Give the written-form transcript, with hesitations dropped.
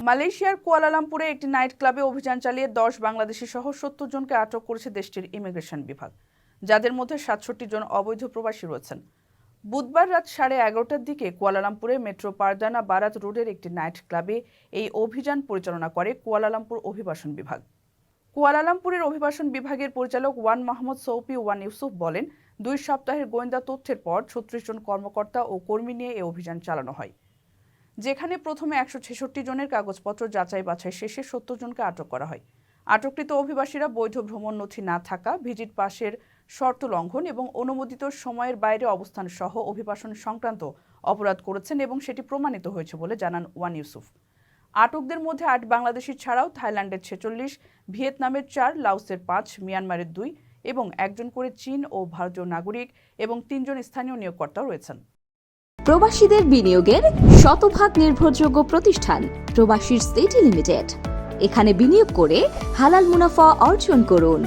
মালয়েশিয়ার কুয়ালালামপুরে একটি নাইট ক্লাবে অভিযান চালিয়ে 10 বাংলাদেশি সহ 70 জনকে আটক করেছে দেশটির ইমিগ্রেশন বিভাগ, যাদের মধ্যে 67 জন অবৈধ প্রবাসী রয়েছেন। বুধবার রাত 11:30টার দিকে কুয়ালালামপুরে মেট্রো পারদানা বারাত রোডের একটি নাইট ক্লাবে এই অভিযান পরিচালনা করে কুয়ালালামপুর অভিবাসন বিভাগ। কুয়ালালামপুরের অভিবাসন বিভাগের পরিচালক ওয়ান মোহাম্মদ সৌফি ওয়ান ইউসুফ বলেন, 2 সপ্তাহের গোয়েন্দা তথ্যের পর 36 জন কর্মকর্তা ও কর্মী নিয়ে এই অভিযান চালানো হয়, যেখানে প্রথমে 166 জনের কাগজপত্র যাচাই বাছাই শেষে 70 জনকে আটক করা হয়। আটককৃত অভিবাসীরা বৈধ ভ্রমণ নথি না থাকা, ভিজিট পাসের শর্ত লঙ্ঘন এবং অনুমোদিত সময়ের বাইরে অবস্থান সহ অভিবাসন সংক্রান্ত অপরাধ করেছেন এবং সেটি প্রমাণিত হয়েছে বলে জানান ওয়ান ইউসুফ। আটকদের মধ্যে 8 বাংলাদেশি ছাড়াও থাইল্যান্ডের 46, ভিয়েতনামের 4, লাওসের 5, মিয়ানমারের 2 এবং 1 জন করে চীন ও ভারতীয় নাগরিক এবং 3 জন স্থানীয় নিয়োগকর্তাও রয়েছেন। প্রবাসীদের বিনিয়োগের শতভাগ নির্ভরযোগ্য প্রতিষ্ঠান প্রবাসীর সিটি লিমিটেড। এখানে বিনিয়োগ করে হালাল মুনাফা অর্জন করুন।